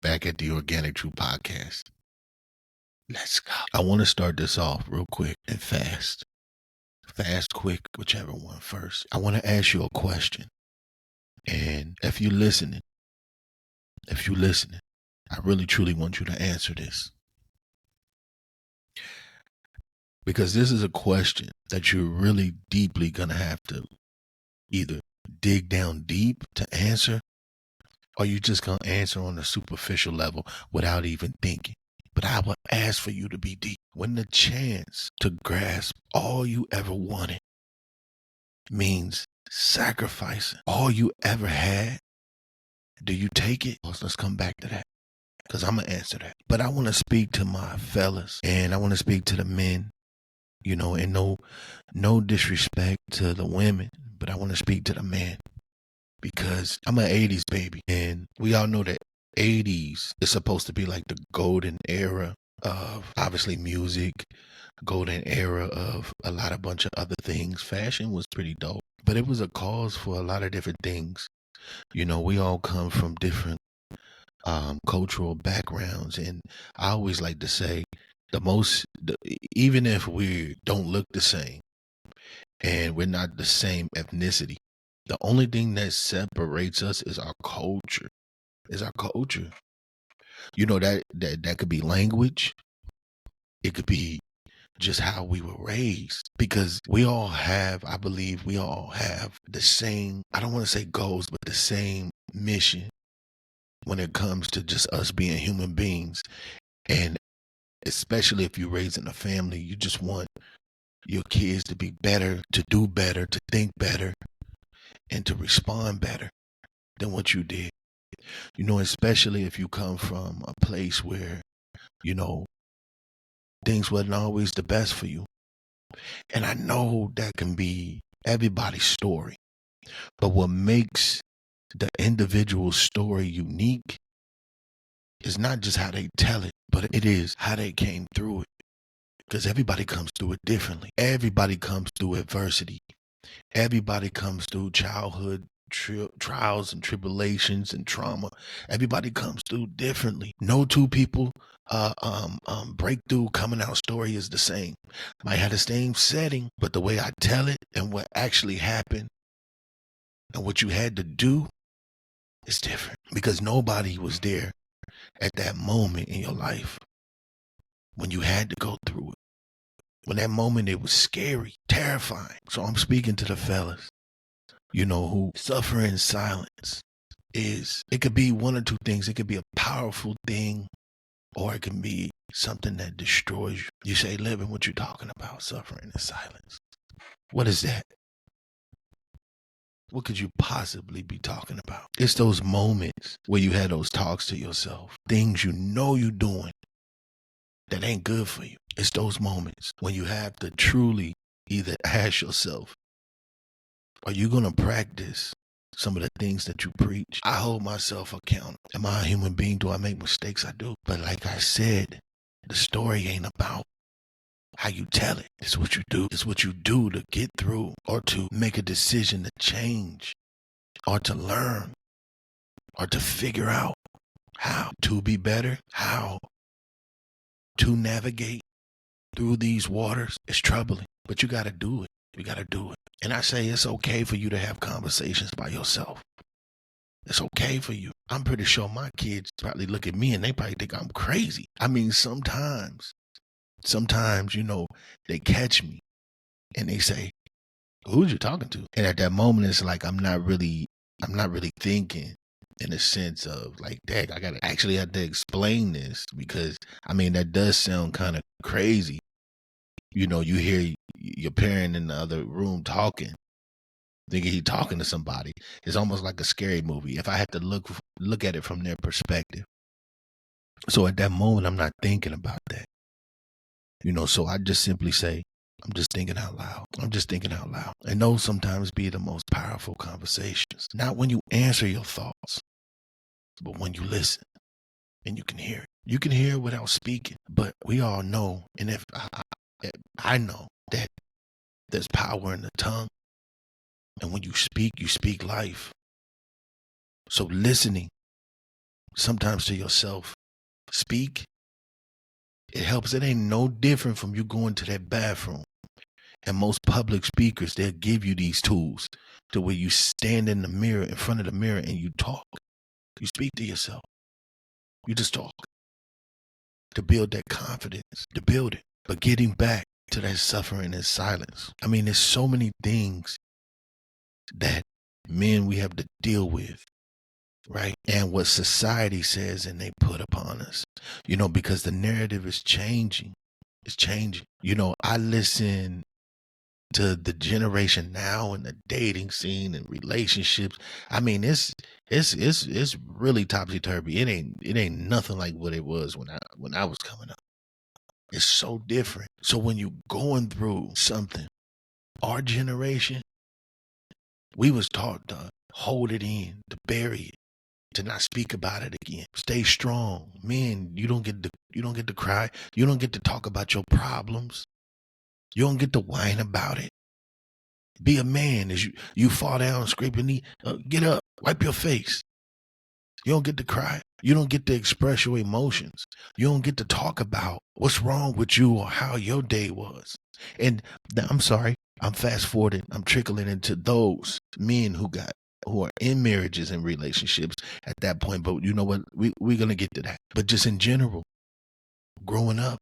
back at the Organic Truth Podcast. Let's go. I want to start this off real quick and fast. Fast, quick, whichever one first. I want to ask you a question. And if you're listening, I really truly want you to answer this. Because this is a question that you're really deeply going to have to either dig down deep to answer, or you just going to answer on a superficial level without even thinking. But I would ask for you to be deep. When the chance to grasp all you ever wanted means sacrificing all you ever had, do you take it? Let's come back to that, because I'm going to answer that. But I want to speak to my fellas, and I want to speak to the men, and no disrespect to the women, but I want to speak to the men, because I'm an 80s baby, and we all know that 80s is supposed to be like the golden era of obviously music, golden era of a bunch of other things. Fashion was pretty dope, but it was a cause for a lot of different things. We all come from different cultural backgrounds, and I always like to say even if we don't look the same and we're not the same ethnicity, the only thing that separates us is our culture. That could be language. It could be just how we were raised, because I believe we all have the same, I don't want to say goals, but the same mission when it comes to just us being human beings. And especially if you're raised in a family, you just want your kids to be better, to do better, to think better, and to respond better than what you did. Especially if you come from a place where, things wasn't always the best for you. And I know that can be everybody's story. But what makes the individual story unique is not just how they tell it, but it is how they came through it. Because everybody comes through it differently. Everybody comes through adversity. Everybody comes through childhood trials and tribulations and trauma. Everybody comes through differently. No two people breakthrough coming out story is the same. Might have the same setting, but the way I tell it and what actually happened and what you had to do is different, because nobody was there at that moment in your life when you had to go through it. When that moment, it was scary, terrifying. So I'm speaking to the fellas, who suffer in silence. It could be one or two things. It could be a powerful thing, or it can be something that destroys you. You say, Living, what you talking about? Suffering in silence. What is that? What could you possibly be talking about? It's those moments where you had those talks to yourself, things you're doing that ain't good for you. It's those moments when you have to truly either ask yourself, are you going to practice some of the things that you preach? I hold myself accountable. Am I a human being? Do I make mistakes? I do. But like I said, the story ain't about how you tell it. It's what you do. It's what you do to get through, or to make a decision to change, or to learn, or to figure out how to be better, how to navigate through these waters. It's troubling, but you got to do it. You got to do it. And I say it's okay for you to have conversations by yourself. It's okay for you. I'm pretty sure my kids probably look at me and they probably think I'm crazy. I mean, sometimes, they catch me and they say, who's you talking to? And at that moment, it's like, I'm not really thinking in a sense of like, dang, I actually have to explain this, because that does sound kind of crazy. You hear your parent in the other room talking, thinking he's talking to somebody. It's almost like a scary movie if I had to look at it from their perspective. So at that moment, I'm not thinking about that. So I just simply say, I'm just thinking out loud. And those sometimes be the most powerful conversations. Not when you answer your thoughts, but when you listen and you can hear it. You can hear it without speaking, but we all know, and if I know that there's power in the tongue. And when you speak life. So listening sometimes to yourself, speak, it helps. It ain't no different from you going to that bathroom. And most public speakers, they'll give you these tools to where you stand in the mirror, in front of the mirror, and you talk. You speak to yourself. You just talk to build that confidence, to build it. But getting back to that suffering and silence. I mean, there's so many things that men we have to deal with, right? And what society says and they put upon us, because the narrative is changing. It's changing. I listen to the generation now and the dating scene and relationships. I mean, it's really topsy turvy. It ain't nothing like what it was when I was coming up. It's so different. So when you going through something, our generation, we was taught to hold it in, to bury it, to not speak about it again. Stay strong. Men, you don't get to cry. You don't get to talk about your problems. You don't get to whine about it. Be a man. As you fall down, scrape your knee, get up, wipe your face. You don't get to cry. You don't get to express your emotions. You don't get to talk about what's wrong with you or how your day was. And I'm sorry, I'm fast forwarding. I'm trickling into those men who are in marriages and relationships at that point. But you know what? We're going to get to that. But just in general, growing up,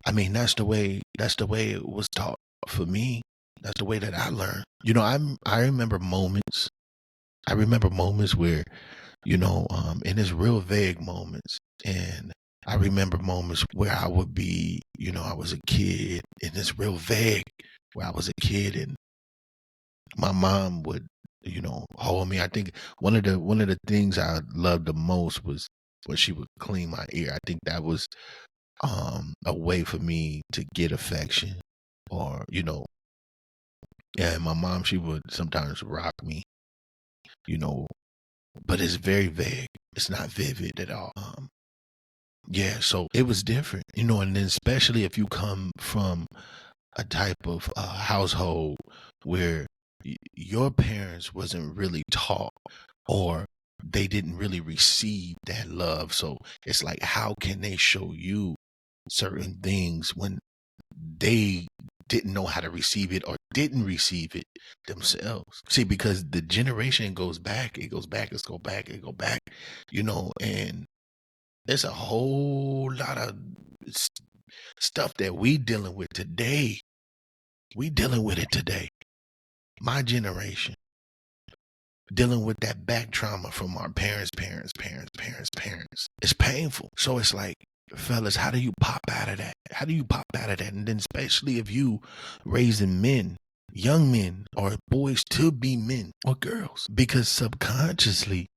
I mean, that's the way it was taught for me. That's the way that I learned. I remember moments. I remember moments where, and it's real vague moments. And I remember moments where I would be, I was a kid, and it's real vague where I was a kid, and my mom would, hold me. I think one of the things I loved the most was when she would clean my ear. I think that was a way for me to get affection, or yeah. And my mom, she would sometimes rock me, but it's very vague. It's not vivid at all. Yeah, so it was different, and then especially if you come from a type of household where your parents wasn't really taught, or they didn't really receive that love. So it's like, how can they show you certain things when they didn't know how to receive it or didn't receive it themselves? See, because the generation goes back, it goes back, and there's a whole lot of stuff that we dealing with today. We dealing with it today. My generation dealing with that back trauma from our parents. It's painful. So it's like, fellas, how do you pop out of that? How do you pop out of that? And then especially if you raising men, young men, or boys to be men or girls, because subconsciously,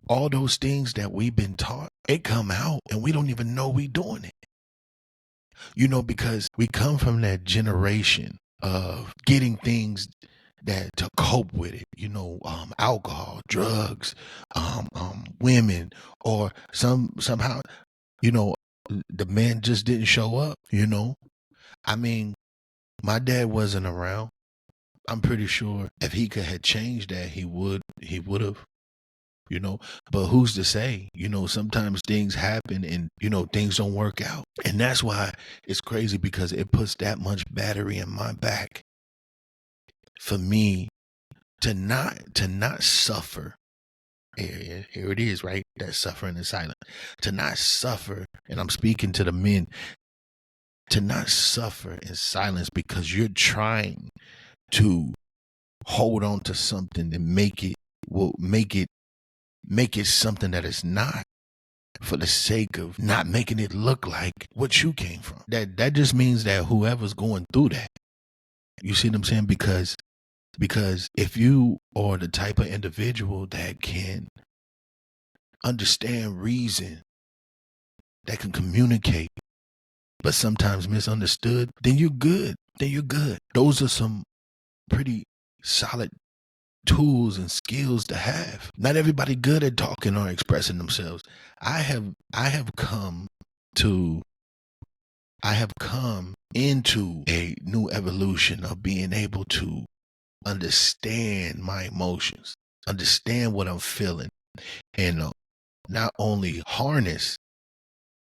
all those things that we've been taught, it come out and we don't even know we doing it. Because we come from that generation of getting things that to cope with it, alcohol, drugs, women, or somehow, the man just didn't show up, I mean, my dad wasn't around. I'm pretty sure if he could have changed that, he would have, but who's to say? Sometimes things happen and things don't work out. And that's why it's crazy, because it puts that much battery in my back for me to not suffer. Here it is, right? That suffering in silence. To not suffer, and I'm speaking to the men, to not suffer in silence because you're trying to hold on to something and make it something that it's not, for the sake of not making it look like what you came from. That just means that whoever's going through that, you see what I'm saying? Because if you are the type of individual that can understand reason, that can communicate, but sometimes misunderstood, then you're good. Those are some pretty solid tools and skills to have. Not everybody good at talking or expressing themselves. I have come into a new evolution of being able to understand my emotions, understand what I'm feeling, and not only harness,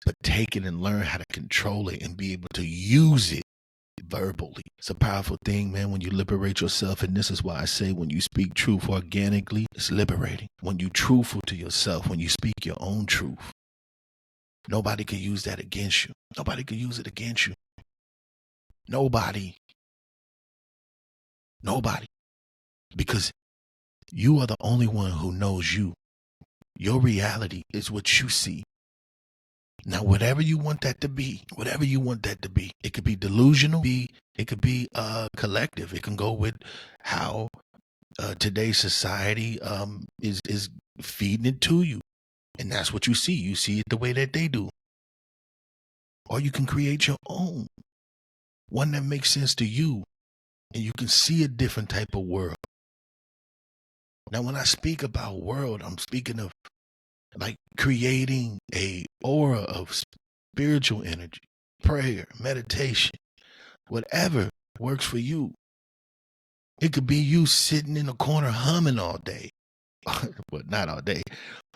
but take it and learn how to control it and be able to use it verbally. It's a powerful thing, man, when you liberate yourself. And this is why I say when you speak truth organically, it's liberating. When you truthful to yourself, when you speak your own truth, nobody can use that against you. Nobody can use it against you. Nobody. Because you are the only one who knows you. Your reality is what you see. Now, whatever you want that to be, it could be delusional, it could be collective. It can go with how today's society is feeding it to you. And that's what you see. You see it the way that they do. Or you can create your own, one that makes sense to you, and you can see a different type of world. Now, when I speak about world, I'm speaking of like creating a aura of spiritual energy, prayer, meditation, whatever works for you. It could be you sitting in a corner humming all day. Well, not all day,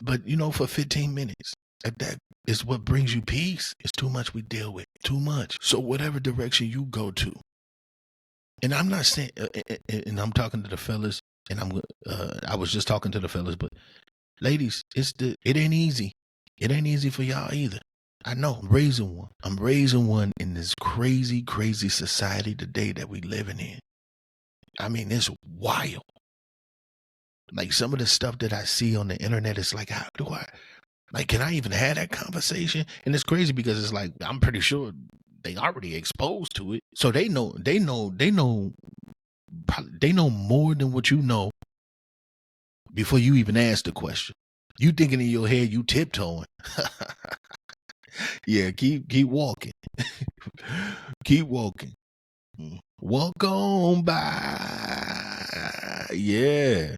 but for 15 minutes. That is what brings you peace. It's too much we deal with, too much. So whatever direction you go to, and I'm not saying, and I'm talking to the fellas, and I was just talking to the fellas, but ladies, it ain't easy. It ain't easy for y'all either. I know. I'm raising one in this crazy, crazy society today that we living in. I mean, it's wild. Like some of the stuff that I see on the internet, it's like, can I even have that conversation? And it's crazy because it's like, I'm pretty sure they already exposed to it. So they know more than what you know before you even ask the question. You thinking in your head, you tiptoeing. Yeah, keep walking. Keep walking. Walk on by. Yeah.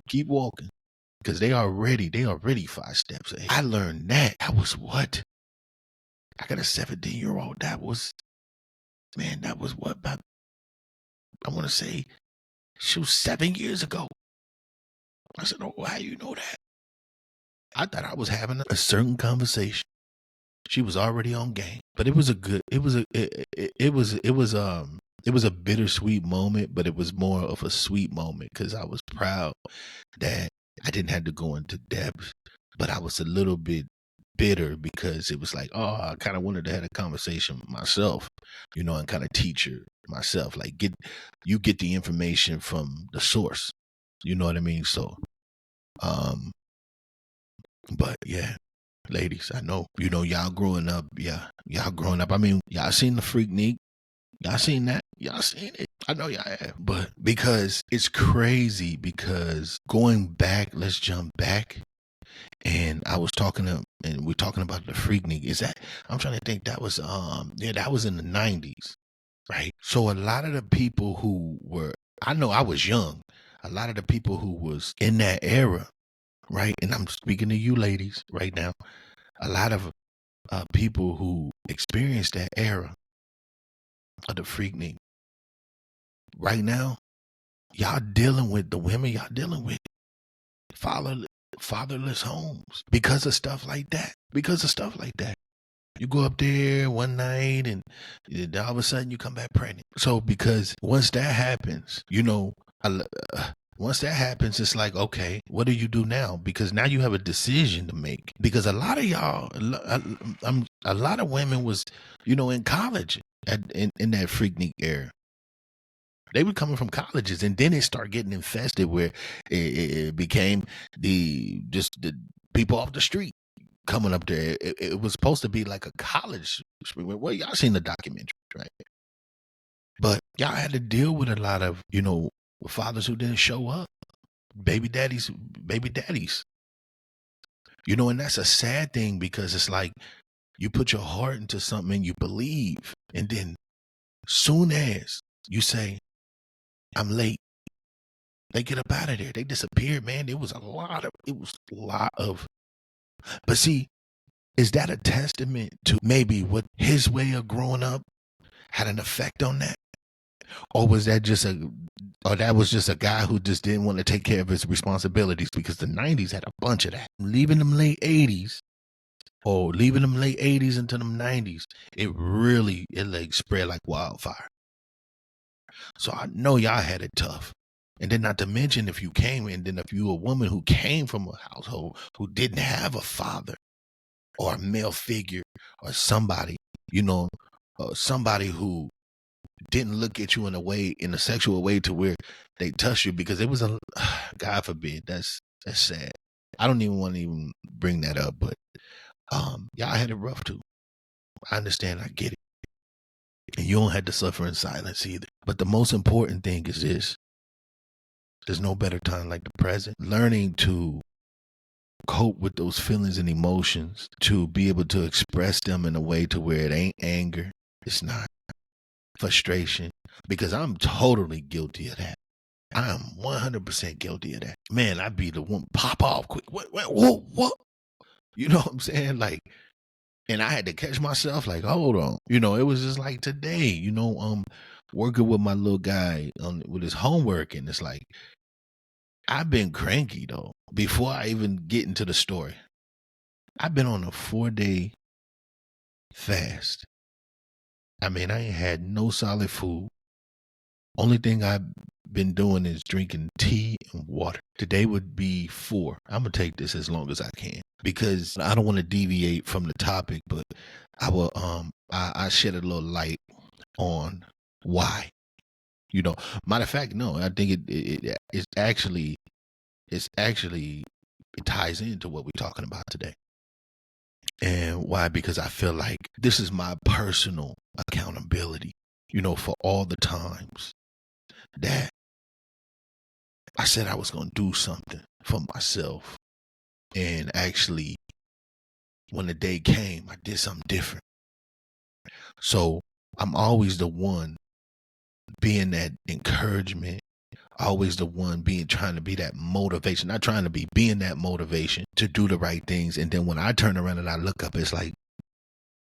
Keep walking. Because they are already 5 steps ahead. I learned that. That was what? I got a 17-year-old. That was what, about, I want to say, she was 7 years ago. I said, oh, how you know that? I thought I was having a certain conversation. She was already on game. But it was a bittersweet moment, but it was more of a sweet moment because I was proud that I didn't have to go into depth, but I was a little bit bitter because it was like, oh, I kind of wanted to have a conversation with myself, and kind of teach her myself, like get the information from the source, you know what I mean? So, but yeah, ladies, I know, y'all growing up. I mean, y'all seen the Freaknik. Y'all seen that? Y'all seen it? I know y'all have. But because it's crazy, because going back, let's jump back. And I was talking and we're talking about the Freaknik. I'm trying to think, that was that was in the 90s, right? So a lot of the people who were, I know I was young, a lot of the people who was in that era, right? And I'm speaking to you ladies right now. A lot of people who experienced that era of the Freaknik, right now, y'all dealing with the women y'all dealing with fatherless homes because of stuff like that. You go up there one night and all of a sudden you come back pregnant. So because once that happens, it's like, okay, what do you do now? Because now you have a decision to make. Because a lot of y'all, a lot of women was, in college in that Freaknik era. They were coming from colleges, and then it started getting infested where it became the people off the street coming up there. It was supposed to be like a college. Well, y'all seen the documentary, right? But y'all had to deal with a lot of, fathers who didn't show up, baby daddies. And that's a sad thing because it's like you put your heart into something and you believe, and then soon as you say, I'm late, they get up out of there. They disappeared, man. It was a lot of, but see, is that a testament to maybe what his way of growing up had an effect on that? Or was that just or that was just a guy who just didn't want to take care of his responsibilities? Because the 90s had a bunch of that. Leaving them late 80s into them 90s, it like spread like wildfire. So I know y'all had it tough. And then not to mention if you came, and then if you were a woman who came from a household who didn't have a father or a male figure or somebody, somebody who didn't look at you in a sexual way to where they touch you, because it was God forbid, that's sad. I don't even want to even bring that up, but y'all had it rough too. I understand, I get it. And you don't have to suffer in silence either. But the most important thing is this: there's no better time like the present. Learning to cope with those feelings and emotions, to be able to express them in a way to where it ain't anger, it's not frustration, because I'm totally guilty of that. I am 100% guilty of that. Man, I'd be the one pop off quick. What? You know what I'm saying? Like, and I had to catch myself like, hold on. It was just like today, working with my little guy with his homework, and it's like, I've been cranky though. Before I even get into the story, I've been on a 4-day fast. I mean, I ain't had no solid food. Only thing I've been doing is drinking tea and water. Today would be 4. I'm going to take this as long as I can, because I don't want to deviate from the topic, but I shed a little light on why. Matter of fact, no, I think it actually it ties into what we're talking about today. And why? Because I feel like this is my personal accountability, for all the times that I said I was going to do something for myself. And actually, when the day came, I did something different. So I'm always the one being that encouragement, always the one trying to be that motivation, not trying to being that motivation to do the right things. And then when I turn around and I look up, it's like,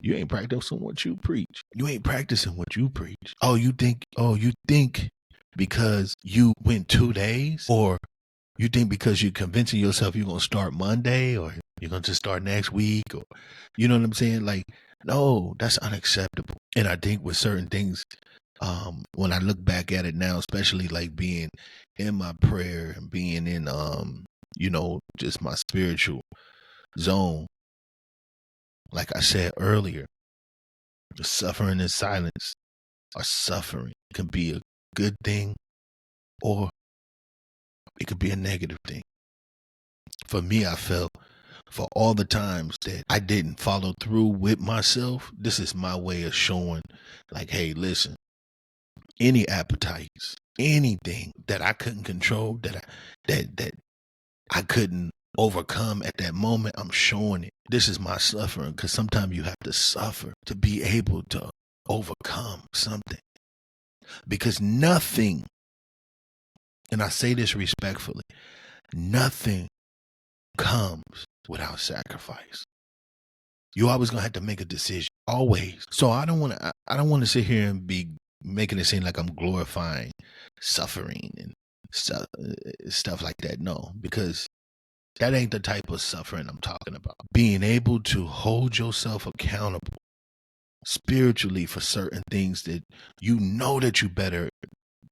you ain't practicing what you preach. You ain't practicing what you preach. You think because you went 2 days, or you think because you're convincing yourself you're going to start Monday, or you're going to start next week, or, you know what I'm saying? Like, no, that's unacceptable. And I think with certain things, when I look back at it now, especially like being in my prayer and being in, just my spiritual zone, like I said earlier, the suffering in silence, or suffering can be a good thing, or it could be a negative thing. For me, I felt for all the times that I didn't follow through with myself, this is my way of showing, like, hey, listen, any appetites, anything that I couldn't control, that I couldn't overcome at that moment, I'm showing it. This is my suffering, because sometimes you have to suffer to be able to overcome something. Because nothing, and I say this respectfully, nothing comes without sacrifice. You always gonna have to make a decision, always. So I don't want to sit here and be making it seem like I'm glorifying suffering and stuff like that. No, because that ain't the type of suffering I'm talking about. Being able to hold yourself accountable spiritually for certain things that you know that you better at.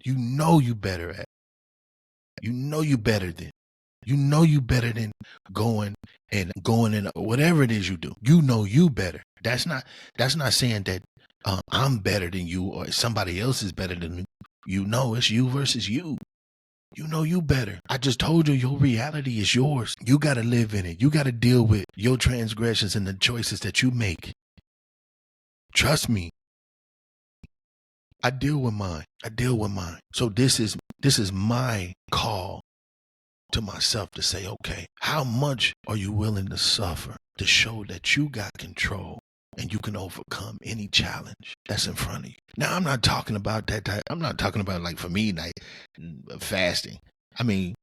You know you better than going in whatever it is you do. You know you better. That's not saying that I'm better than you or somebody else is better than you. No, it's you versus you. You know you better. I just told you your reality is yours. You got to live in it. You got to deal with your transgressions and the choices that you make. Trust me. I deal with mine. So this is my call to myself to say, okay, how much are you willing to suffer to show that you got control and you can overcome any challenge that's in front of you? Now, I'm not talking about that type. I'm not talking about, like, for me, like fasting. I mean,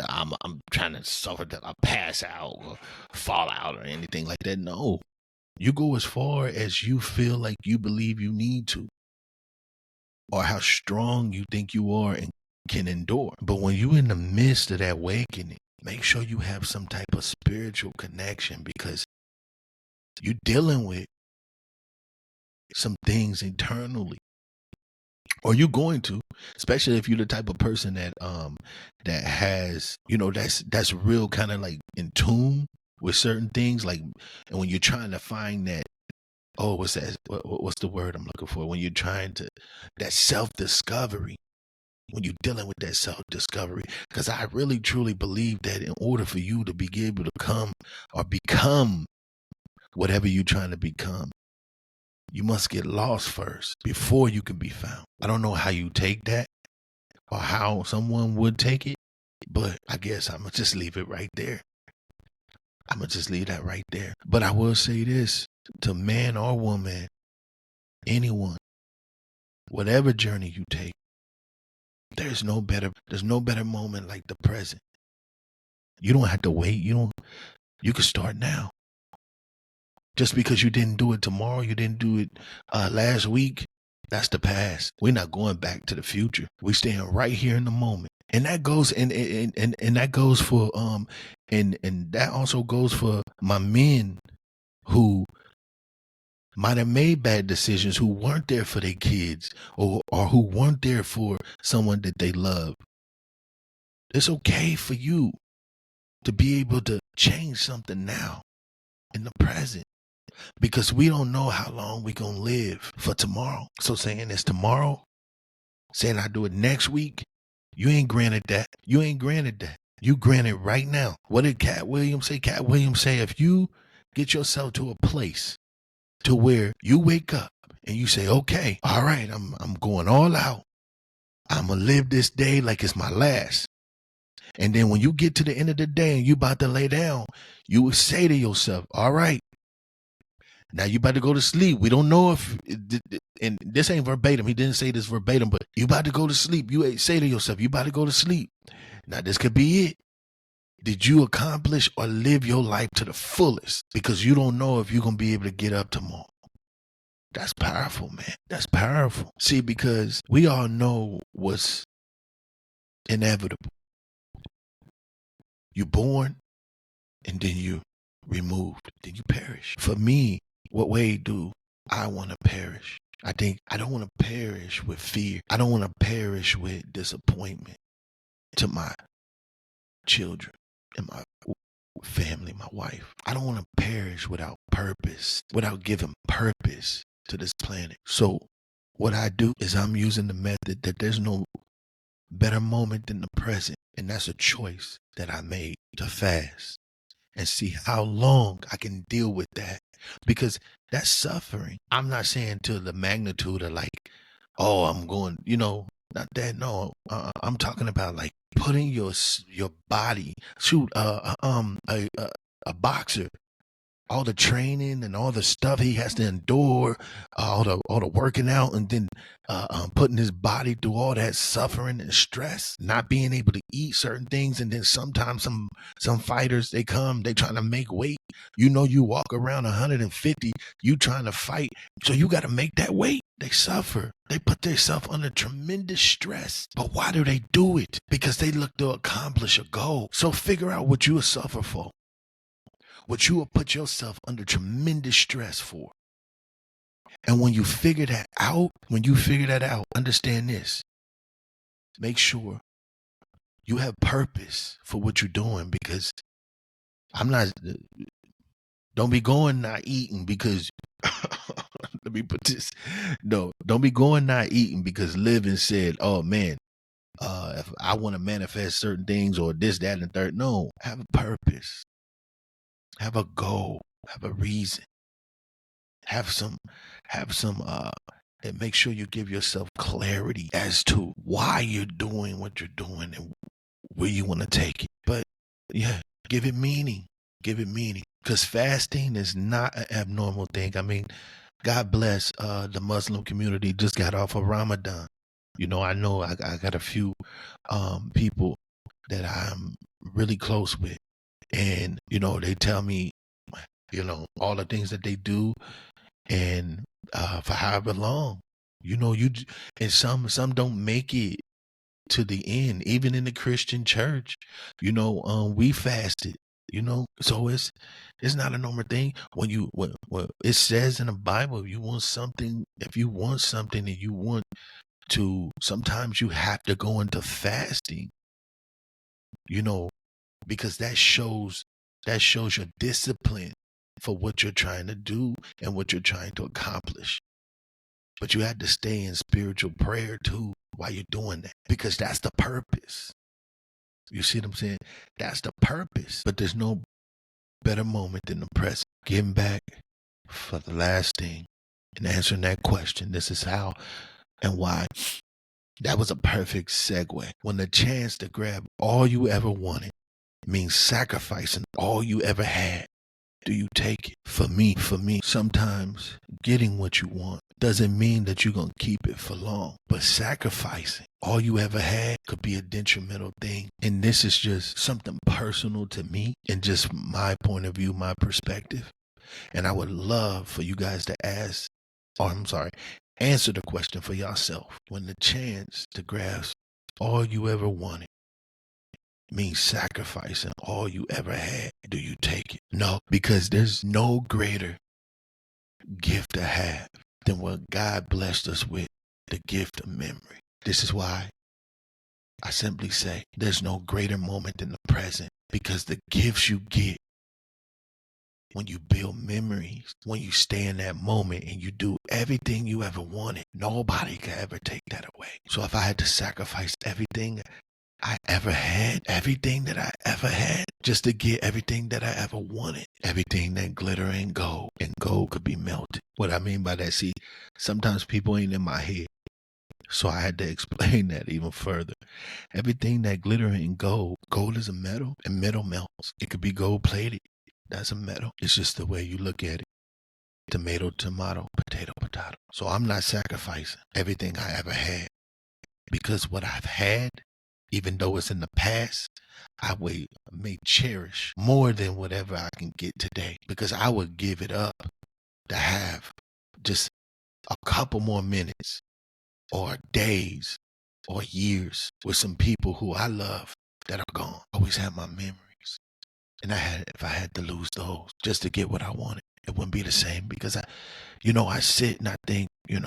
I'm trying to suffer that I pass out or fall out or anything like that. No, you go as far as you feel like you believe you need to. or how strong you think you are and can endure. But when you're in the midst of that awakening, make sure you have some type of spiritual connection, because you're dealing with some things internally, or you're going to, especially if you're the type of person that has, that's real kind of like in tune with certain things, like, and when you're trying to find that, oh, what's that, what's the word I'm looking for, when you're trying to, that self-discovery, when you're dealing with that self-discovery, because I really truly believe that in order for you to be able to come or become whatever you're trying to become, you must get lost first before you can be found. I don't know how you take that or how someone would take it, but I guess I'm going to just leave it right there. I'm going to just leave that right there. But I will say this to man or woman, anyone, whatever journey you take, there's no better moment like the present. You don't have to wait. You can start now. Just because you didn't do it tomorrow, you didn't do it last week, that's the past. We're not going back to the future. We're staying right here in the moment. And that goes and that goes for and that also goes for my men who might have made bad decisions, who weren't there for their kids, or who weren't there for someone that they love. It's okay for you to be able to change something now in the present, because we don't know how long we're going to live for tomorrow. So saying it's tomorrow, saying I do it next week, you ain't granted that. You ain't granted that. You granted right now. What did Cat Williams say? Cat Williams say, if you get yourself to a place to where you wake up and you say, okay, all right, I'm going all out. I'm going to live this day like it's my last. And then when you get to the end of the day and you about to lay down, you would say to yourself, all right, now you about to go to sleep. We don't know if, and this ain't verbatim. He didn't say this verbatim, but you about to go to sleep. You say to yourself, you about to go to sleep. Now this could be it. Did you accomplish or live your life to the fullest? Because you don't know if you're going to be able to get up tomorrow. That's powerful, man. That's powerful. See, because we all know what's inevitable. You're born and then you removed, then you perish. For me, what way do I want to perish? I think I don't want to perish with fear. I don't want to perish with disappointment to my children and my family, my wife. I don't want to perish without purpose, without giving purpose to this planet. So what I do is I'm using the method that there's no better moment than the present. And that's a choice that I made to fast and see how long I can deal with that. Because that's suffering. I'm not saying to the magnitude of like, oh, I'm going, not that. No, I'm talking about like putting your body, shoot, a boxer, all the training and all the stuff he has to endure, all the working out, and then putting his body through all that suffering and stress, not being able to eat certain things, and then sometimes some fighters they trying to make weight. You walk around 150, you trying to fight, so you got to make that weight. They suffer. They put themselves under tremendous stress. But why do they do it? Because they look to accomplish a goal. So figure out what you will suffer for, what you will put yourself under tremendous stress for. And when you figure that out, understand this. Make sure you have purpose for what you're doing, because don't be going not eating because, let me put this, no, don't be going not eating because Living said, oh man, if I want to manifest certain things or this, that, and the third. No, have a purpose. Have a goal, have a reason, have some, and make sure you give yourself clarity as to why you're doing what you're doing and where you want to take it. But yeah, give it meaning, because fasting is not an abnormal thing. I mean, God bless the Muslim community just got off of Ramadan. I know I got a few people that I'm really close with, and they tell me all the things that they do, and for however long, You know, and some don't make it to the end, even in the Christian church. We fasted, so it's not a normal thing. When it says in the Bible, if you want something and you want to, sometimes you have to go into fasting, you know, because that shows your discipline for what you're trying to do and what you're trying to accomplish. But you have to stay in spiritual prayer too while you're doing that, because that's the purpose. You see what I'm saying? That's the purpose. But there's no better moment than the present. Getting back for the last thing and answering that question. This is how and why. That was a perfect segue. When the chance to grab all you ever wanted means sacrificing all you ever had, do you take it? For me, sometimes getting what you want doesn't mean that you're going to keep it for long, but sacrificing all you ever had could be a detrimental thing. And this is just something personal to me and just my point of view, my perspective. And I would love for you guys to answer the question for yourself. When the chance to grasp all you ever wanted means sacrificing all you ever had, do you take it? No, because there's no greater gift to have than what God blessed us with, the gift of memory. This is why I simply say there's no greater moment than the present, because the gifts you get when you build memories, when you stay in that moment and you do everything you ever wanted, nobody can ever take that away. So if I had to sacrifice everything I ever had, everything that I ever had, just to get everything that I ever wanted, everything that glitter and gold could be melted. What I mean by that, see, sometimes people ain't in my head, so I had to explain that even further. Everything that glitter and gold is a metal, and metal melts. It could be gold plated. That's a metal. It's just the way you look at it. Tomato, tomato, potato, potato. So I'm not sacrificing everything I ever had, because what I've had, even though it's in the past, I may cherish more than whatever I can get today, because I would give it up to have just a couple more minutes or days or years with some people who I love that are gone. I always have my memories. And if I had to lose those just to get what I wanted, it wouldn't be the same, because I sit and I think, in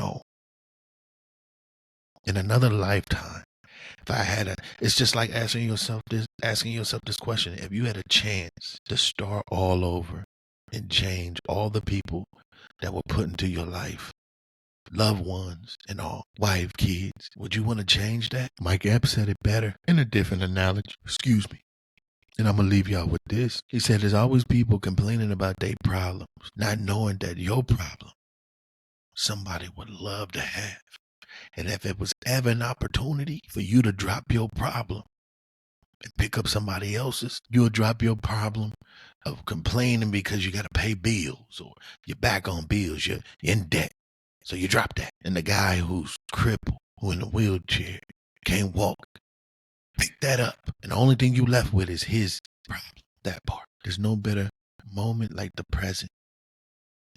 another lifetime, if I had it's just like asking yourself this question. If you had a chance to start all over and change all the people that were put into your life, loved ones and all, wife, kids, would you want to change that? Mike Epps said it better in a different analogy. Excuse me. And I'm going to leave y'all with this. He said there's always people complaining about their problems, not knowing that your problem, somebody would love to have. And if it was ever an opportunity for you to drop your problem and pick up somebody else's, you'll drop your problem of complaining because you got to pay bills, or you're back on bills, you're in debt. So you drop that. And the guy who's crippled, who in a wheelchair, can't walk, pick that up. And the only thing you left with is his problem, that part. There's no better moment like the present.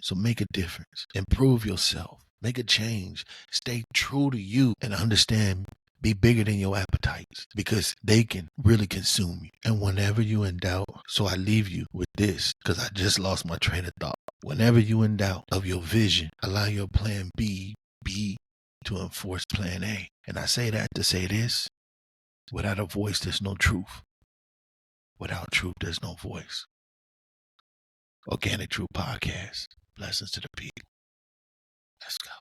So make a difference. Improve yourself. Make a change. Stay true to you and understand, be bigger than your appetites, because they can really consume you. And whenever you in doubt, so I leave you with this, because I just lost my train of thought. Whenever you in doubt of your vision, allow your plan B to enforce plan A. And I say that to say this: without a voice, there's no truth. Without truth, there's no voice. Organic Truth Podcast. Blessings to the people. Let's go.